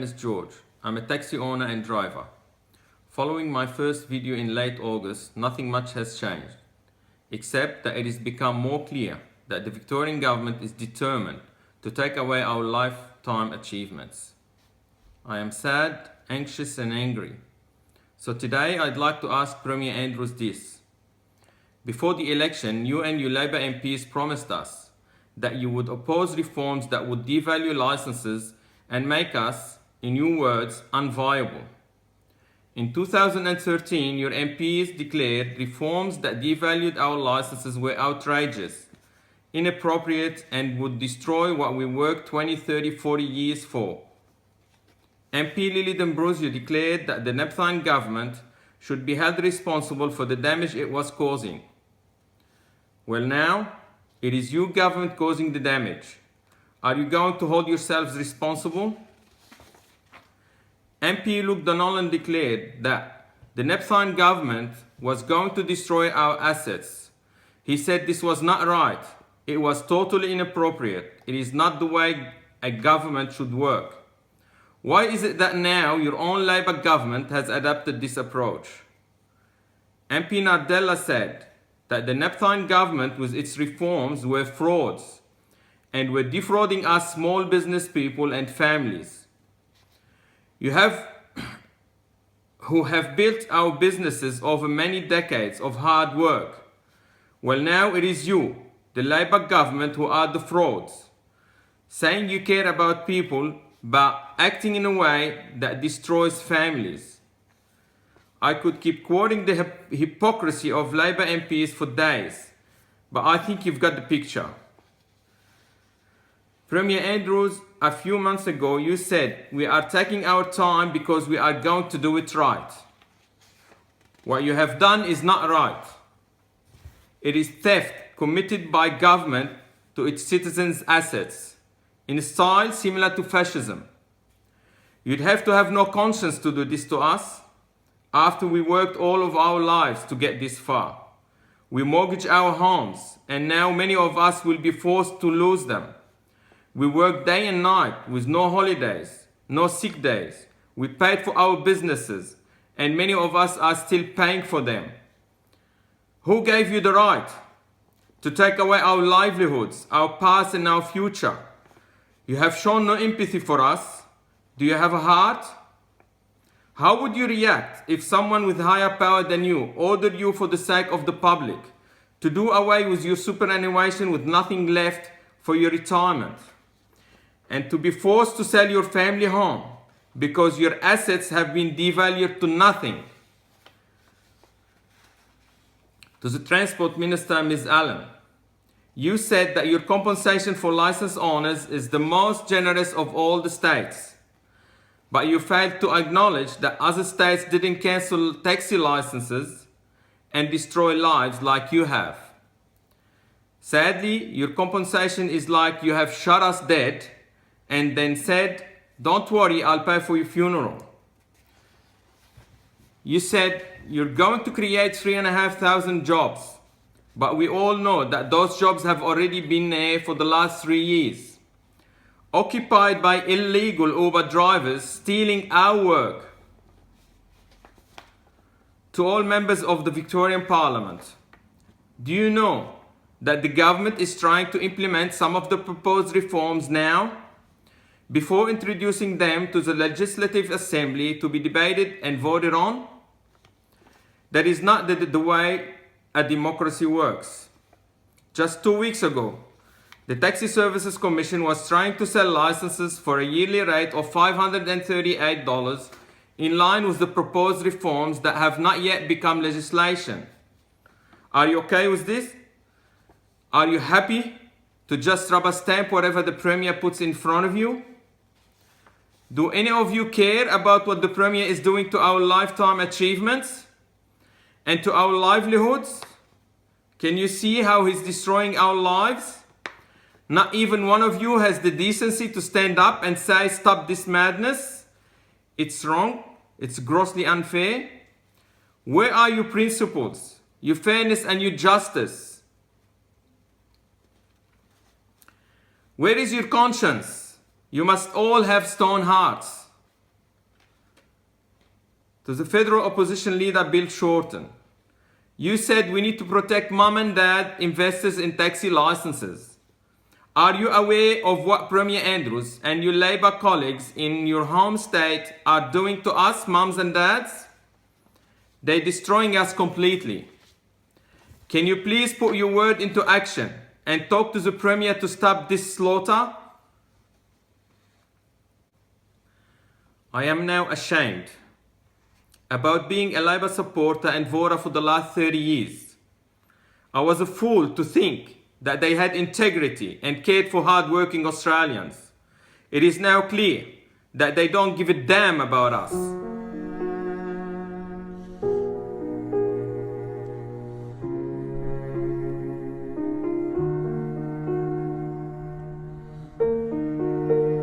is George. I'm a taxi owner and driver. Following my first video in late August, nothing much has changed, except that it has become more clear that the Victorian government is determined to take away our lifetime achievements. I am sad, anxious and angry. So today I'd like to ask Premier Andrews this. Before the election, you and your Labour MPs promised us that you would oppose reforms that would devalue licences and make us, in your words, unviable. In 2013, your MPs declared reforms that devalued our licences were outrageous, inappropriate and would destroy what we worked 20, 30, 40 years for. MP Lily D'Ambrosio declared that the Napthine government should be held responsible for the damage it was causing. Well now, it is your government causing the damage. Are you going to hold yourselves responsible? MP Luke Donolan declared that the Napthine government was going to destroy our assets. He said this was not right. It was totally inappropriate. It is not the way a government should work. Why is it that now your own Labour government has adopted this approach? MP Nardella said that the Napthine government with its reforms were frauds and were defrauding us small business people and families. Who have built our businesses over many decades of hard work. Well now it is you, the Labour government, who are the frauds, saying you care about people but acting in a way that destroys families. I could keep quoting the hypocrisy of Labour MPs for days, but I think you've got the picture. Premier Andrews, a few months ago you said we are taking our time because we are going to do it right. What you have done is not right. It is theft committed by government to its citizens' assets, in a style similar to fascism. You'd have to have no conscience to do this to us after we worked all of our lives to get this far. We mortgaged our homes and now many of us will be forced to lose them. We worked day and night with no holidays, no sick days. We paid for our businesses and many of us are still paying for them. Who gave you the right to take away our livelihoods, our past and our future? You have shown no empathy for us. Do you have a heart? How would you react if someone with higher power than you ordered you for the sake of the public to do away with your superannuation with nothing left for your retirement? And to be forced to sell your family home because your assets have been devalued to nothing? To the Transport Minister, Ms. Allen, you said that your compensation for licence owners is the most generous of all the states. But you failed to acknowledge that other states didn't cancel taxi licenses and destroy lives like you have. Sadly, your compensation is like you have shot us dead and then said, "Don't worry, I'll pay for your funeral." You said you're going to create 3,500 jobs, but we all know that those jobs have already been there for the last 3 years, occupied by illegal Uber drivers stealing our work. To all members of the Victorian Parliament, do you know that the government is trying to implement some of the proposed reforms now, before introducing them to the Legislative Assembly to be debated and voted on? That is not the way a democracy works. Just 2 weeks ago, the Taxi Services Commission was trying to sell licenses for a yearly rate of $538 in line with the proposed reforms that have not yet become legislation. Are you okay with this? Are you happy to just rubber stamp whatever the Premier puts in front of you? Do any of you care about what the Premier is doing to our lifetime achievements and to our livelihoods? Can you see how he's destroying our lives? Not even one of you has the decency to stand up and say, "Stop this madness. It's wrong. It's grossly unfair." Where are your principles, your fairness and your justice? Where is your conscience? You must all have stone hearts. to the federal opposition leader Bill Shorten. You said we need to protect mom and dad investors in taxi licenses. Are you aware of what Premier Andrews and your Labour colleagues in your home state are doing to us, mums and dads? They're destroying us completely. Can you please put your word into action and talk to the Premier to stop this slaughter? I am now ashamed about being a Labour supporter and voter for the last 30 years. I was a fool to think that they had integrity and cared for hard-working Australians. It is now clear that they don't give a damn about us.